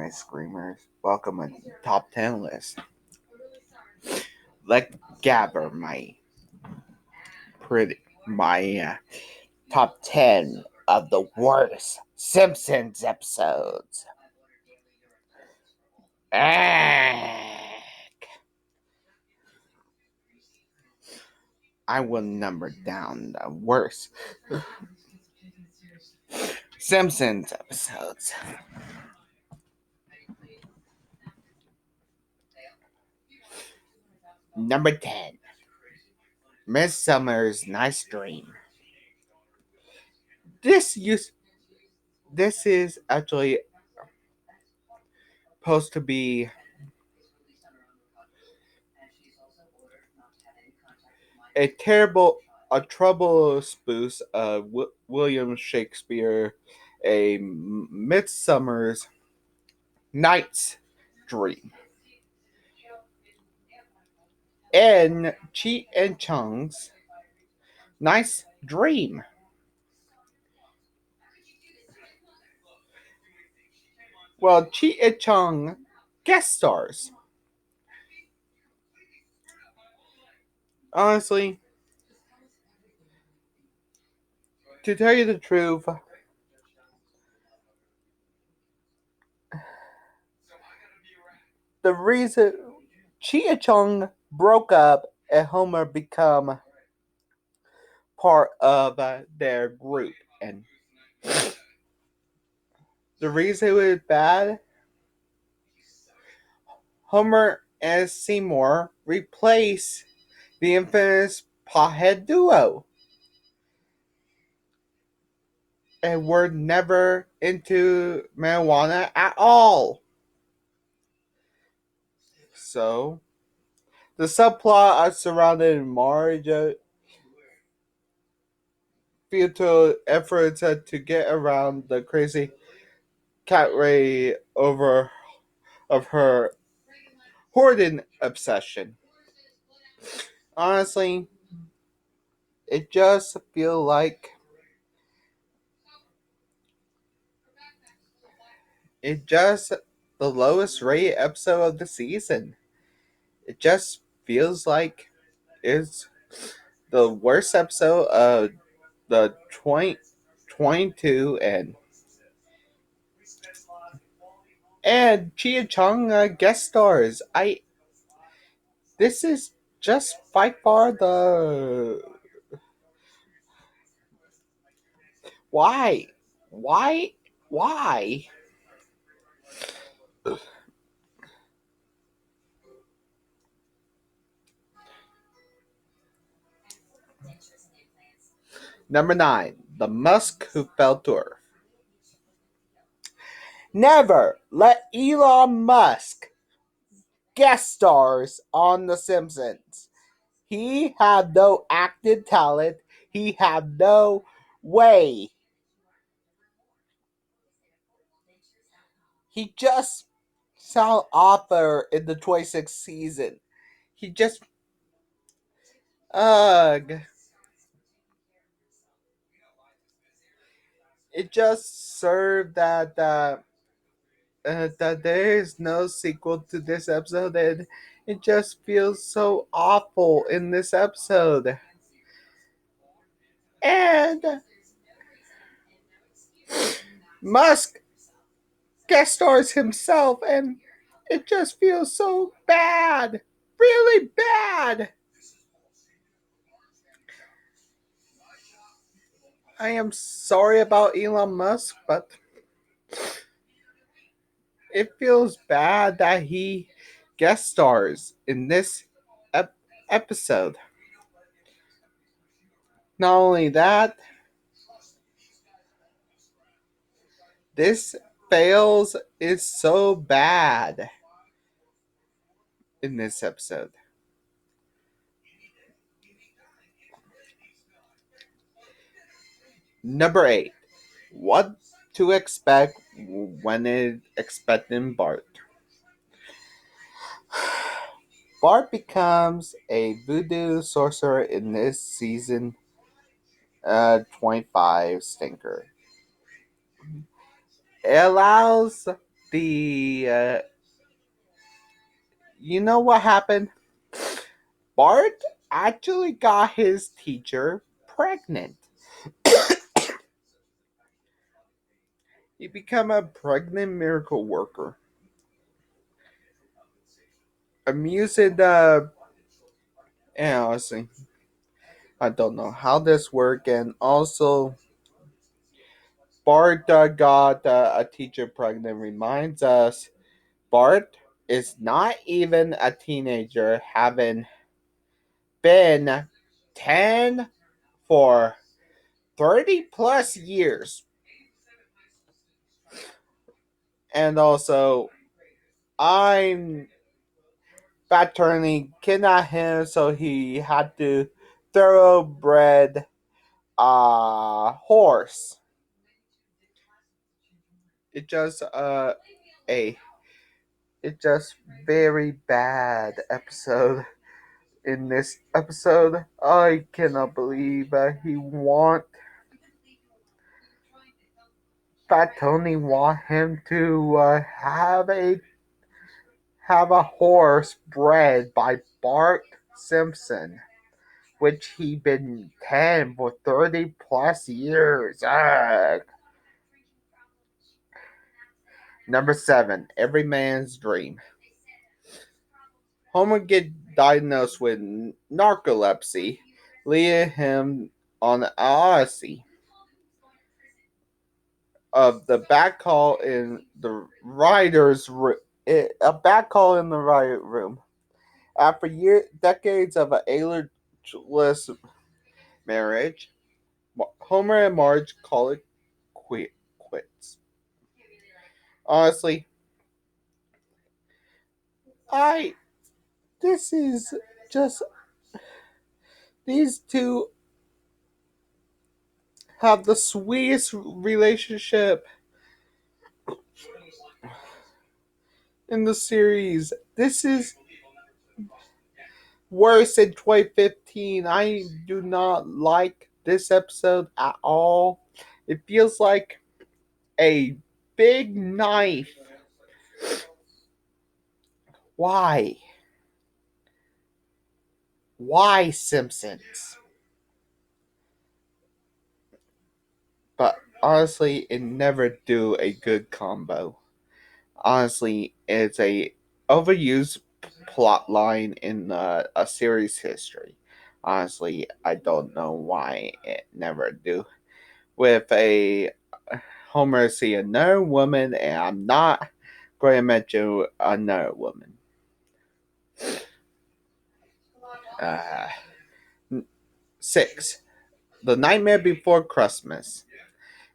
my screamers. Welcome to the top 10 list. Let's gather my top 10 of the worst Simpsons episodes. Ah, I will number down the worst Simpsons episodes. Number 10. Miss Summer's Nice Dream. This used this is actually supposed to be a trouble spoof of William Shakespeare, a Midsummer's Night's Dream, and Cheech and Chong's Nice Dream. Well, Cheech and Chong guest stars. Honestly, to tell you the truth, the reason Cheech and Chong broke up and Homer become part of their group, and the reason it was bad, Homer and Seymour replaced the infamous pothead duo and were never into marijuana at all. So, the subplot surrounding Marge futile efforts to get around the crazy cat ray over of her hoarding obsession. Honestly, it just feel like it just the lowest rated episode of the season. It just feels like it's the worst episode of the 2022 and Chia Chong guest stars. I This is just by far the why why why Number 9, the Musk who fell to earth. Never let Elon Musk guest stars on The Simpsons. He had no acting talent. He had no way. He just sound author in the 26th season. He just ugh. It just served that there is no sequel to this episode, and it just feels so awful in this episode. And Musk guest stars himself, and it just feels so bad. Really bad. I am sorry about Elon Musk, but it feels bad that he guest stars in this episode. Not only that, this fails is so bad in this episode. Number 8. What to expect when expecting Bart. Bart becomes a voodoo sorcerer in this season 25 stinker. It allows the you know what happened? Bart actually got his teacher pregnant. He became a pregnant miracle worker. Amusing, and honestly, I don't know how this worked, and also Bart got a teacher pregnant reminds us Bart is not even a teenager, having been 10 for 30 plus years. And also, I'm paternally kidnapped him, so he had to thoroughbred a horse. It just a it just very bad episode. In this episode, I cannot believe he want Fat Tony want him to have a horse bred by Bart Simpson, which he been 10 for 30 plus years. Ugh. Number 7, Every Man's Dream. Homer gets diagnosed with narcolepsy, leading him on the odyssey of the back call in the writer's room. A back call in the writer room. After decades of an ageless marriage, Homer and Marge call it quits. Honestly, I this is just these two have the sweetest relationship in the series. This is worse than 2015. I do not like this episode at all. It feels like a big knife. Why? Why Simpsons? But honestly, it never do a good combo. Honestly, it's a overused plot line in a series history. Honestly, I don't know why it never do. With a Homer see another woman, and I'm not going to mention another woman. Uh, 6. The Nightmare Before Christmas.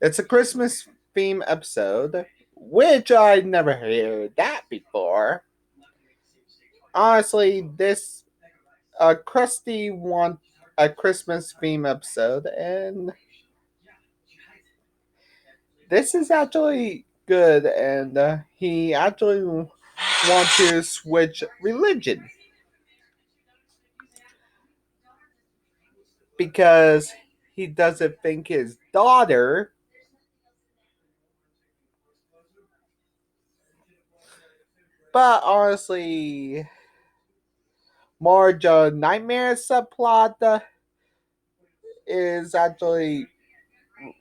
It's a Christmas theme episode, which I never heard that before. Honestly, this Krusty want a Christmas theme episode, and this is actually good. And he actually wants to switch religion because he doesn't think his daughter. But honestly, Marge Nightmare subplot is actually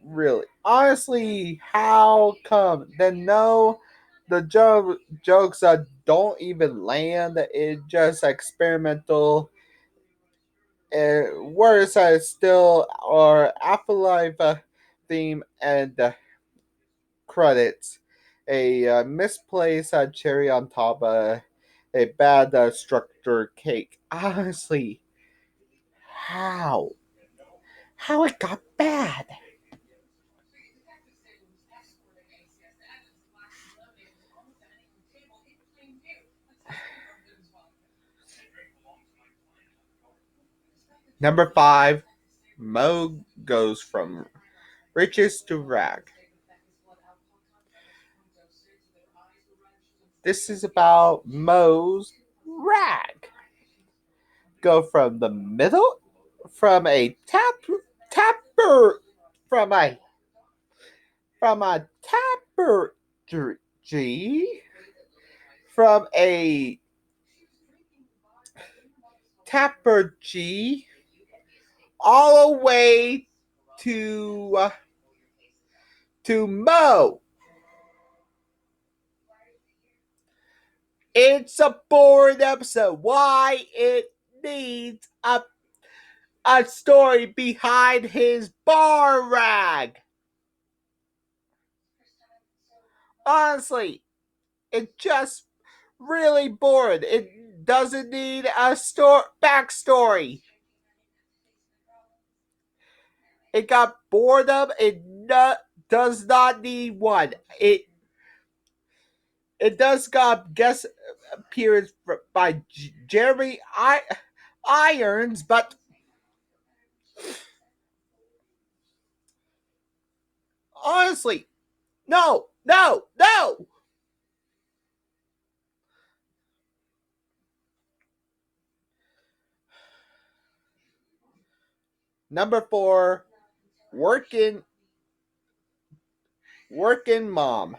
really honestly how come then no the jokes don't even land, it just experimental worse still or afterlife theme and credits a misplaced cherry on top of a bad structure cake. Honestly, how it got bad. Number 5, Mo goes from riches to rag. This is about Mo's rag. Go from the middle, from a tapper, from a tapper G from a Tapper G all the way to Mo. It's a boring episode. Why it needs a story behind his bar rag. Honestly, it just really boring. It doesn't need a backstory. It got boredom. Does not need one. It does got guest appearance by Jeremy Irons, but honestly, no, no, no. Number four, working working mom.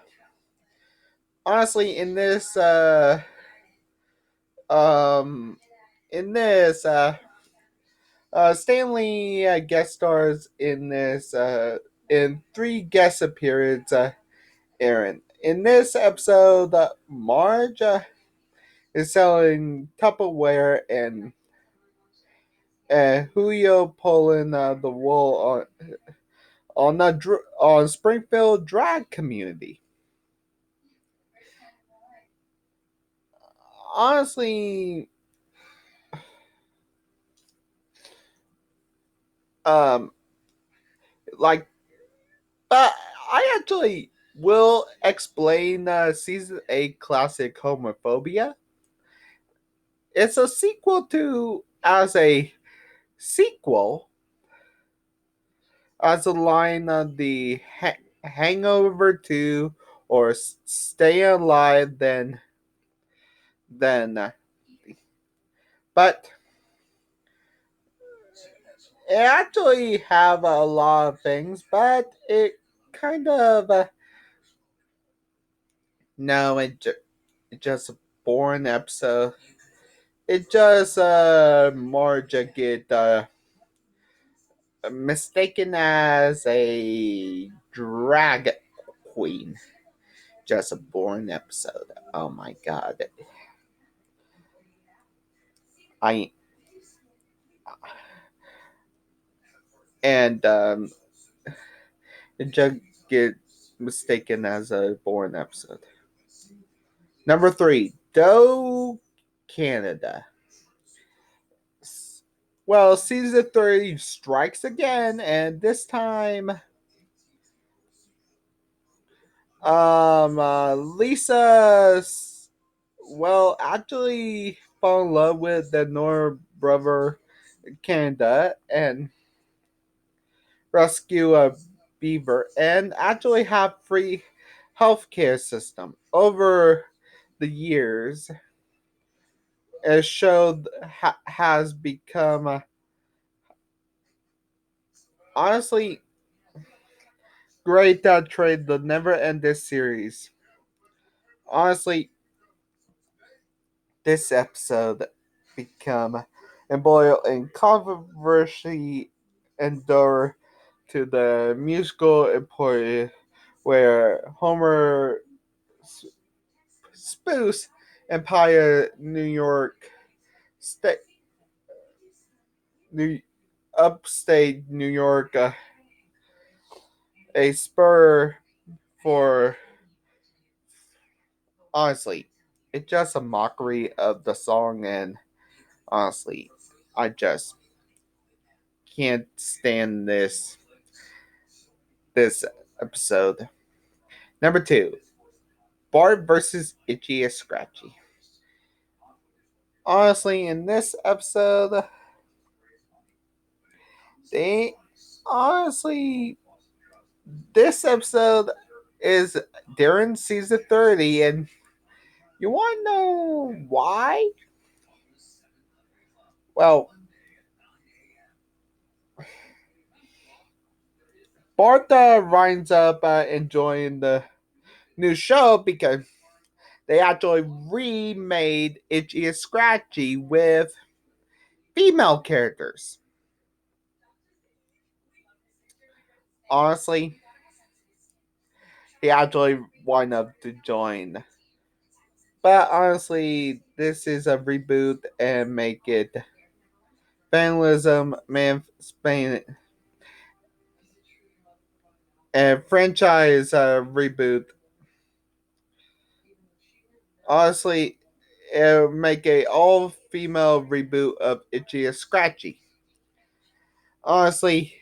Honestly, um in this Stanley guest stars in three guest appearances. Aaron. In this episode, Marge is selling Tupperware and Julio pulling the wool on Springfield drag community. Honestly, um, like, but I actually will explain season 8 classic homophobia. It's a sequel to sequel as a line on the Hangover 2 or Stay Alive then but it actually have a lot of things, but it kind of no, it just a boring episode. It just Marge get mistaken as a drag queen. Just a boring episode. Oh my god. I and it just get mistaken as a boring episode. Number three, Do Canada. Well, season three strikes again, and this time, Lisa, well, actually fall in love with the Nora brother Canada and rescue a beaver, and actually have free healthcare system over the years. As showed has become honestly great trade the never end this series. Honestly, this episode become embroiled in controversy endure to the musical employee where Homer spoofs Empire New York state New upstate New York a spur for honestly it's just a mockery of the song and honestly I just can't stand this episode. Number two, Bart versus Itchy and Scratchy. Honestly, in this episode, they honestly this episode is during season 30, and you want to know why? Well, Bart winds up enjoying the new show because they actually remade Itchy and Scratchy with female characters. Honestly, he actually wanted to join. But honestly, this is a reboot and make it vandalism, man, Spain, and franchise reboot. Honestly, it'll make a all female reboot of Itchy and Scratchy. Honestly,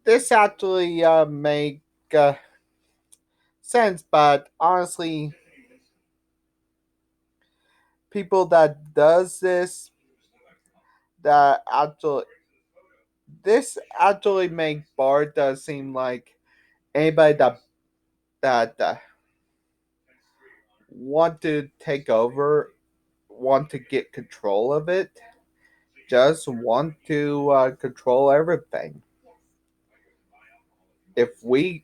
this actually make uh, sense, but honestly, people that does this that actually this actually make Bart seem like anybody that want to take over, want to get control of it, just want to control everything. If we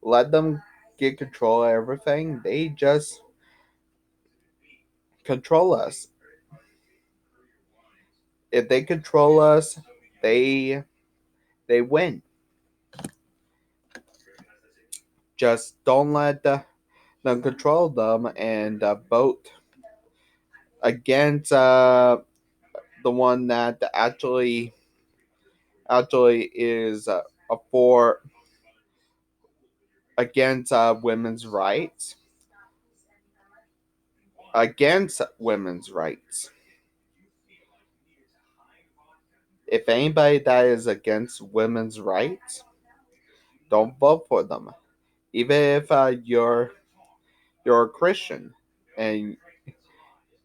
let them get control of everything, they just control us. If they control us, they they win. Just don't let them control them and vote against the one that actually is for against women's rights, against women's rights. If anybody that is against women's rights, don't vote for them. Even if you're a Christian, and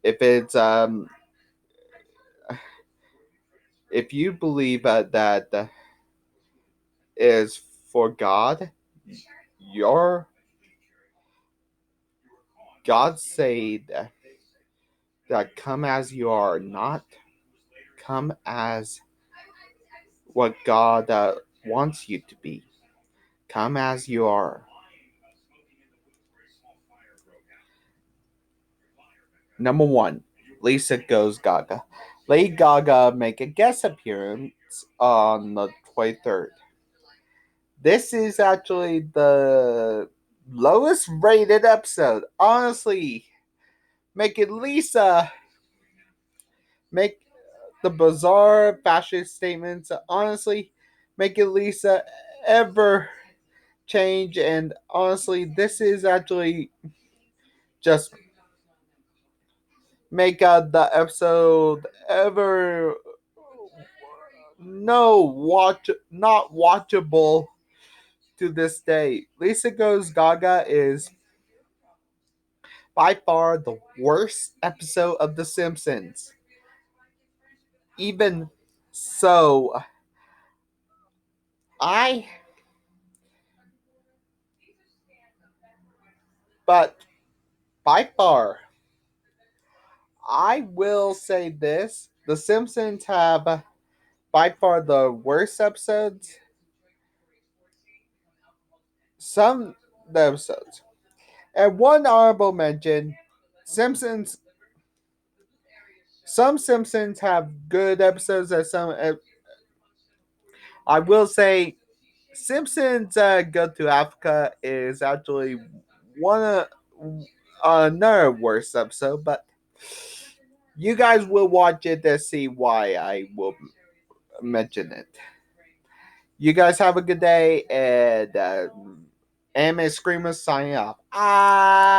if it's if you believe that is for God, your God said that come as you are, not come as what God wants you to be. Come as you are. Number one, Lisa Goes Gaga. Lady Gaga make a guest appearance on the 23rd. This is actually the lowest rated episode. Honestly, making Lisa make the bizarre fashion statements. Honestly, making Lisa ever change. And honestly, this is actually just make the episode ever no watch not watchable to this day. Lisa Goes Gaga is by far the worst episode of The Simpsons. Even so, I but by far I will say this: The Simpsons have by far the worst episodes. Some the episodes. And one honorable mention: Simpsons. Some Simpsons have good episodes. That some I will say, Simpsons Go to Africa is actually one of another worst episode, but you guys will watch it to see why I will mention it. You guys have a good day, and Anime Screamer signing off. Ah.